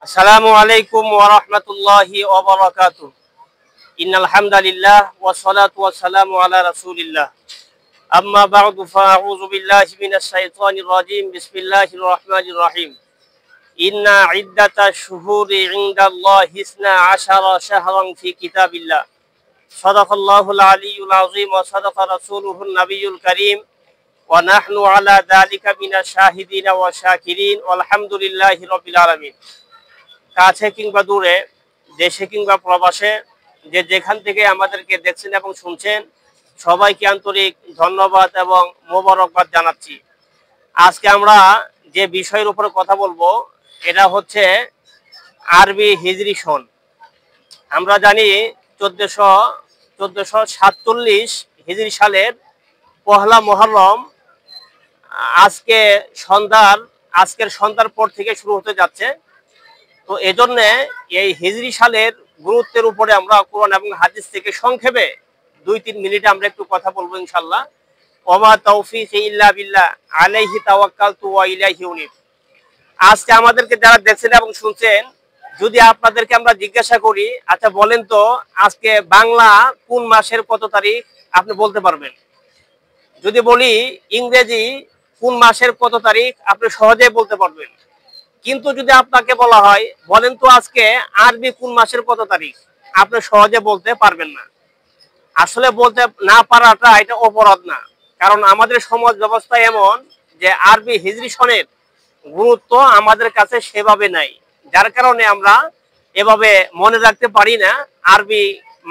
আসসালামু আলাইকুম ওয়া রাহমাতুল্লাহি ওয়া বারাকাতুহু। ইন্নাল হামদালিল্লাহ ওয়া সলাতু ওয়া সালামু আলা রাসূলিল্লাহ। আম্মা বা'দু ফাআউযু বিল্লাহি মিনাশ শাইতানির রাজীম। বিসমিল্লাহির রাহমানির রাহিম। ইন্না ইদ্দাতাশ শুহুরি ইনদাল্লাহি 12 শাহরান ফি কিতাবিল্লাহ। সাদাকাল্লাহুল আলিয়্যুল আযীম ওয়া সাদাকা রাসূলুহুন নাবিয়্যুল কারীম ওয়া নাহনু আলা যালিকা মিনাশ শাহিদিনা ওয়া শাকিরিন ওয়ালহামদুলিল্লাহি রাব্বিল আলামিন। কাছে কিংবা দূরে, দেশে কিংবা প্রবাসে, যেখান থেকে আমাদেরকে দেখছেন এবং শুনছেন, সবাইকে আন্তরিক ধন্যবাদ এবং মোবারকবাদ জানাচ্ছি। আজকে আমরা যে বিষয়ের উপরে কথা বলবো এটা হচ্ছে আরবি হিজরি সন। আমরা জানি 1447 হিজরি সালের পহেলা মুহররম আজকের সন্ধ্যার পর থেকে শুরু হতে যাচ্ছে। তো এজন্য এই হিজরি সালের গুরুত্বের উপরে আমরা কোরআন এবং হাদিস থেকে সংক্ষেপে 2-3 মিনিটে আমরা একটু কথা বলবো ইনশাআল্লাহ। ওমা তাওফীকি ইল্লা বিল্লাহ আলাইহি তাওয়াক্কালতু ওয়া ইলাইহি উনীব। আজকে আমাদেরকে যারা দেখছেন এবং শুনছেন, যদি আপনাদেরকে আমরা জিজ্ঞাসা করি, আচ্ছা বলেন তো আজকে বাংলা কোন মাসের কত তারিখ, আপনি বলতে পারবেন? যদি বলি ইংরেজি কোন মাসের কত তারিখ, আপনি সহজেই বলতে পারবেন। কিন্তু যদি আপনাকে বলা হয় বলেন তো আজকে আরবি কোন মাসের কত তারিখ, আপনি সহজে বলতে পারবেন না। আসলে বলতে না পারাটা এটা অপরাধ না, কারণ আমাদের সমাজ ব্যবস্থা এমন যে আরবি হিজরি সনের গুরুত্ব আমাদের কাছে সেভাবে নাই, যার কারণে আমরা এভাবে মনে রাখতে পারি না আরবি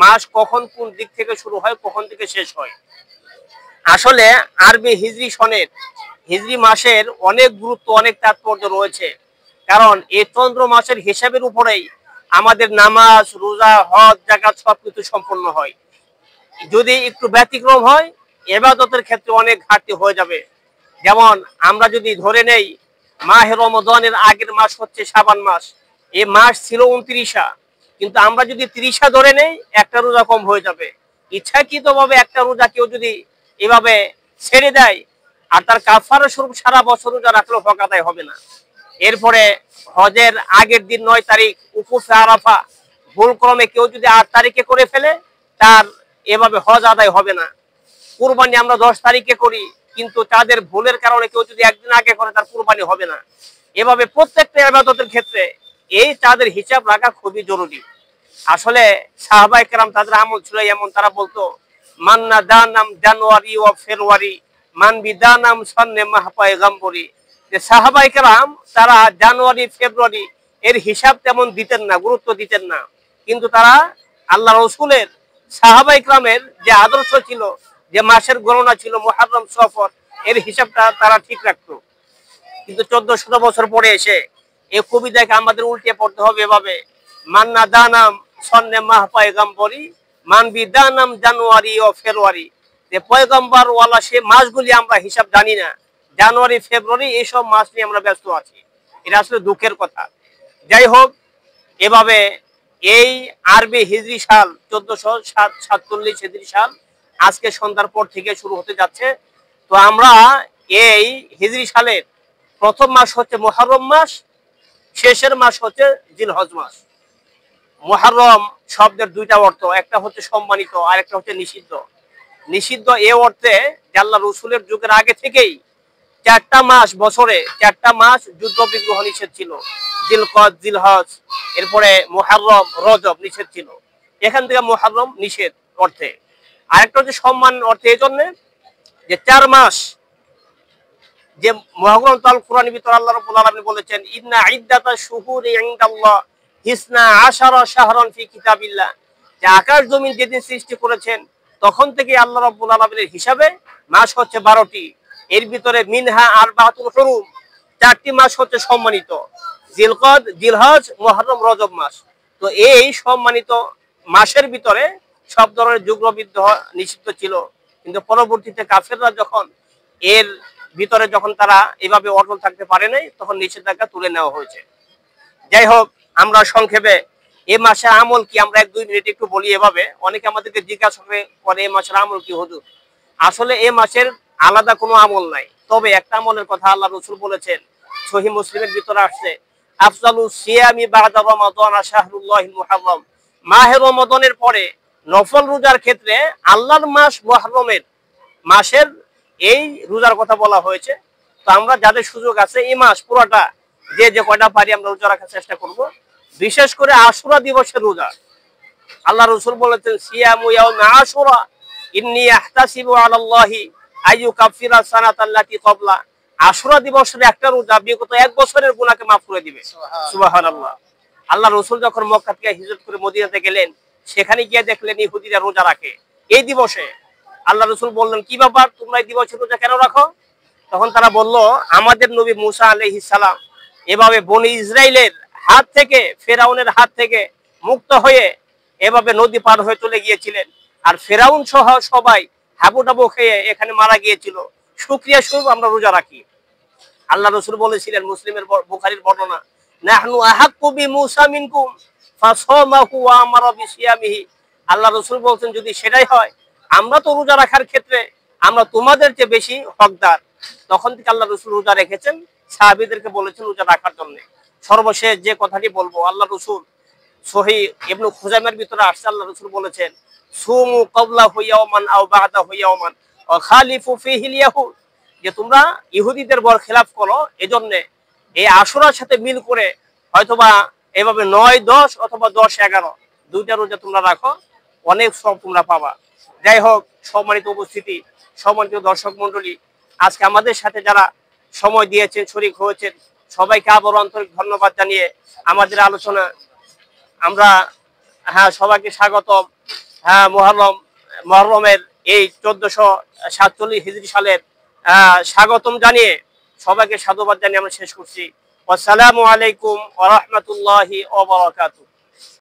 মাস কখন কোন দিক থেকে শুরু হয়, কখন থেকে শেষ হয়। আসলে আরবি হিজরি সনের হিজরি মাসের অনেক গুরুত্ব, অনেক তাৎপর্য রয়েছে। কারণ এই চন্দ্র মাসের হিসাবের উপরেই আমাদের নামাজ, রোজা, হজ, যাকাত সবকিছু সম্পন্ন হয়। যদি একটু ব্যতিক্রম হয়, ইবাদতের ক্ষেত্রে অনেক ঘাটতি হয়ে যাবে। যেমন আমরা যদি ধরে নেই মাহে রমজানের আগের মাস হচ্ছে শাবান মাস, এই মাস ছিল 29, কিন্তু আমরা যদি 30 ধরে নেই, একটা রোজা কম হয়ে যাবে। ইচ্ছাকৃতভাবে একটা রোজা কেউ যদি এভাবে ছেড়ে দেয়, আর তার কাফারা স্বরূপ সারা বছর রোজা রাখলেও হক আদায় হবে না। এরপরে হজের আগের দিন 9 তারিখ উকুফে আরাফা, ভুলক্রমে কেউ যদি 8 তারিখে করে ফেলে, তার এভাবে হজ আদায় হবে না। কুরবানি আমরা 10 তারিখে করি, কিন্তু তাদের ভুলের কারণে কেউ যদি একদিন আগে করে, তার কুরবানি হবে না। এভাবে প্রত্যেকটা ইবাদতের ক্ষেত্রে এই তাদের হিসাব রাখা খুবই জরুরি। আসলে সাহাবায়ে কেরাম তাদের আমল ছিল এমন, তারা বলতো মান্না দানাম জানুয়ারি ও ফেব্রুয়ারি মান বিদানাম সন্নে মাহ পয়গম্বরি। যে সাহাবায়ে কেরাম তারা জানুয়ারি, ফেব্রুয়ারি এর হিসাব তেমন দিতেন না, গুরুত্ব দিতেন না, কিন্তু তারা আল্লাহ রসুলের, সাহাবায়ে কেরামের যে আদর্শ ছিল, যে মাসের গণনা ছিল মুহররম, সফর, এর হিসাবটা তারা ঠিক রাখতো। কিন্তু 1400 বছর পরে এসে এই কবিতাকে আমাদের উল্টে পড়তে হবে এভাবে, মান্না দানাম সন্নে মাহ পয়গম্বরি মান বিদানাম জানুয়ারি ও ফেব্রুয়ারি। যে পয়গম্বর ওয়ালা সে মাসগুলি আমরা হিসাব জানি না, জানুয়ারি, ফেব্রুয়ারি এইসব মাস নিয়ে আমরা ব্যস্ত আছি। এটা আসলে দুঃখের কথা। যাই হোক, এভাবে এই আরবি হিজরি সাল 1447 হিজরি সাল আজকে সন্ধ্যার পর থেকে শুরু হতে যাচ্ছে। তো আমরা এই হিজরি সালের প্রথম মাস হচ্ছে মুহররম মাস, শেষের মাস হচ্ছে জিলহজ মাস। মুহররম শব্দের দুইটা অর্থ, একটা হচ্ছে সম্মানিত আর একটা হচ্ছে নিষিদ্ধ। নিষিদ্ধ এ অর্থে যে আল্লাহ রসুলের যুগের আগে থেকেই 4টা মাস, বছরে 4টা মাস যুদ্ধ বিগ্রহ নিষেধ ছিল। জিলকদ, জিলহজ, এরপরে মুহররম, রজব নিষেধ ছিল। এখান থেকে মুহররম নিষেধ অর্থে। আরেকটা হচ্ছে সম্মান অর্থে, এই জন্য যে 4 মাস, যে মহাগ্রন্থ আল কুরআনের ভিতর আল্লাহ রাব্বুল আলামিন বলেছেন ইন্না ইদ্দাতাশ শুহুরি ইনদাল্লাহ 12 শাহরান ফি কিতাবিল্লাহ। যে আকাশ জমিন যেদিন সৃষ্টি করেছেন তখন থেকে আল্লাহ রাব্বুল আলামিনের হিসাবে মাস হচ্ছে 12টি। এর ভিতরে মিনহা আরবাতুল হুরুম, 4টি মাস হচ্ছে সম্মানিত, জিলকদ, জিলহজ, মুহররম, রজব মাস। তো এই সম্মানিত মাসের ভিতরে সব ধরনের যুগবিদ্রোহ নিষিদ্ধ ছিল, কিন্তু পরবর্তীতে কাফেররা যখন এর ভিতরে তারা এভাবে অটল থাকতে পারে নাই, তখন নিষেধাজ্ঞা তুলে নেওয়া হয়েছে। যাই হোক, আমরা সংক্ষেপে এই মাসের আমল কি আমরা 1-2 মিনিট একটু বলি। এভাবে অনেকে আমাদেরকে জিজ্ঞাসা করে এই মাসের আমল কি হুজুর। আসলে এই মাসের আলাদা কোনো আমল নাই, তবে একটা আমলের কথা আল্লাহ রসুল বলেছেন, সহিহ মুসলিমের ভিতরে আসছে, আফজালুস সিয়ামি বা'দা রমাদান শাহরুল্লাহিল মুহাররম, মাহে রমাদানের পরে নফল রোজার ক্ষেত্রে আল্লাহর মাস মুহররমের মাসের এই রোজার কথা বলা হয়েছে। তো আমরা যাদের সুযোগ আছে এই মাস পুরোটা যে কয়টা পারি আমরা রোজা রাখার চেষ্টা করব। বিশেষ করে আশুরা দিবসের রোজা, আল্লাহ রাসূল বলেছেন সিয়ামু ইয়াউমি আশুরা ইন্নী আহতাসিবু আলাল্লাহি আইয়ুকাফিরা সানাতাল্লাতি ক্বাবলা। আশুরা দিবসের একটা রোজা বিগত 1 বছরের গুনাহকে মাফ করে দিবে। সুবহানাল্লাহ। আল্লাহ রাসূল যখন মক্কা থেকে হিজরত করে মদিনাতে গেলেন, সেখানে গিয়ে দেখলেন ইহুদিরা রোজা রাখে এই দিবসে। আল্লাহ রাসূল বললেন, কি ব্যাপার, তোমরা এই দিবসে রোজা কেন রাখো? তখন তারা বলল, আমাদের নবী মুসা আলাইহিস সালাম এভাবে বনি ইসরাইলের হাত থেকে, ফেরাউনের হাত থেকে মুক্ত হয়ে এভাবে নদী পার হয়ে চলে গিয়েছিলেন, আর ফেরাউন সহ সবাই হাবুডাবু খেয়ে এখানে মারা গিয়েছিল। শুকরিয়া স্বরূপ আমরা রোজা রাখি। আল্লাহ রাসূল বলেছিলেন, মুসলিমের বুখারীর বর্ণনা, নাহনু আহাক্কু বিমূসা মিনকুম ফাসামাহু ওয়া আমারা বিসিয়ামিহি। আল্লাহ রাসূল বলছেন, যদি সেটাই হয়, আমরা তো রোজা রাখার ক্ষেত্রে আমরা তোমাদের চেয়ে বেশি হকদার। তখন থেকে আল্লাহ রাসূল রোজা রেখেছেন, সাহাবীদেরকে বলেছেন রোজা রাখার জন্য। সর্বশেষ যে কথাটি বলবো, আল্লাহ রাসূল সহিহ ইবনে খুজাইমার ভিতরে আসছে, আল্লাহ রাসূল বলেছেন, সুমু ক্বাবলা ইয়াওমান আও বা'দা ইয়াওমান ওয়া খালিফু ফীহিল ইয়াহুদ, যে তোমরা ইহুদিদের বর খেলাফ করো, এজন্য এই আশুরার সাথে মিল করে হয়তোবা এভাবে 9, 10 অথবা 10, 11 দুইটা রোজা তোমরা রাখো, অনেক সব তোমরা পাবা। যাই হোক, সম্মানিত উপস্থিতি, সম্মানিত দর্শক মণ্ডলী, আজকে আমাদের সাথে যারা সময় দিয়েছেন, শরীক হয়েছেন, সবাইকে আবার আন্তরিক ধন্যবাদ জানিয়ে আমাদের আলোচনা আমরা সবাইকে স্বাগতম। মুহররমের এই 1447 হিজরি সালের স্বাগতম জানিয়ে সবাইকে সাধুবাদ জানিয়ে আমরা শেষ করছি। আসসালামু আলাইকুম ওয়া রাহমাতুল্লাহি ওয়া বারাকাতুহু।